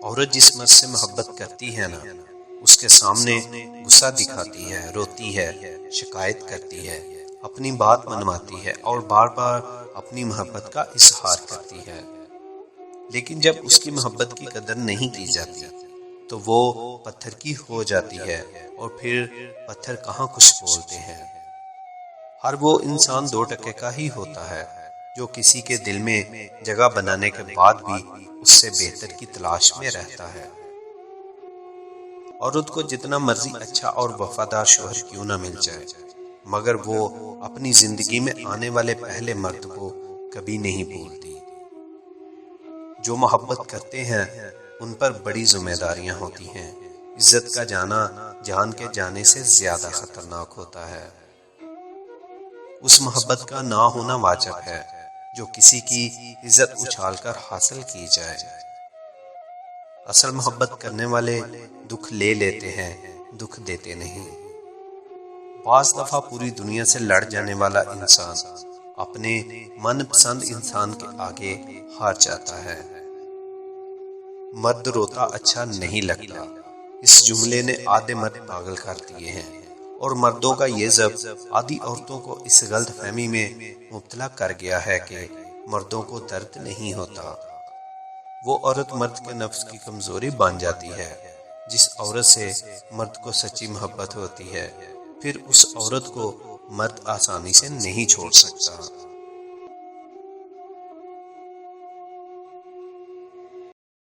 عورت جس مرد سے محبت کرتی ہے نا، اس کے سامنے غصہ دکھاتی ہے، روتی ہے، شکایت کرتی ہے، اپنی بات منواتی ہے اور بار بار اپنی محبت کا اظہار کرتی ہے، لیکن جب اس کی محبت کی قدر نہیں کی جاتی تو وہ پتھر کی ہو جاتی ہے، اور پھر پتھر کہاں کچھ بولتے ہیں۔ ہر وہ انسان 2% کا ہی ہوتا ہے جو کسی کے دل میں جگہ بنانے کے بعد بھی اس سے بہتر کی تلاش میں رہتا ہے۔ عورت کو جتنا مرضی اچھا اور وفادار شوہر کیوں نہ مل جائے، مگر وہ اپنی زندگی میں آنے والے پہلے مرد کو کبھی نہیں بھولتی۔ جو محبت کرتے ہیں ان پر بڑی ذمہ داریاں ہوتی ہیں۔ عزت کا جانا جان کے جانے سے زیادہ خطرناک ہوتا ہے۔ اس محبت کا نہ ہونا واجب ہے جو کسی کی عزت اچھال کر حاصل کی جائے۔ اصل محبت کرنے والے دکھ لے لیتے ہیں، دکھ دیتے نہیں۔ بعض دفعہ پوری دنیا سے لڑ جانے والا انسان اپنے من پسند انسان کے آگے ہار جاتا ہے۔ مرد روتا اچھا نہیں لگتا، اس جملے نے آدھے مرد پاگل کر دیے ہیں، اور مردوں کا یہ ضبط آدھی عورتوں کو اس غلط فہمی میں مبتلا کر گیا ہے کہ مردوں کو درد نہیں ہوتا۔ وہ عورت مرد کے نفس کی کمزوری بن جاتی ہے۔ جس عورت سے مرد کو سچی محبت ہوتی ہے، پھر اس عورت کو مرد آسانی سے نہیں چھوڑ سکتا۔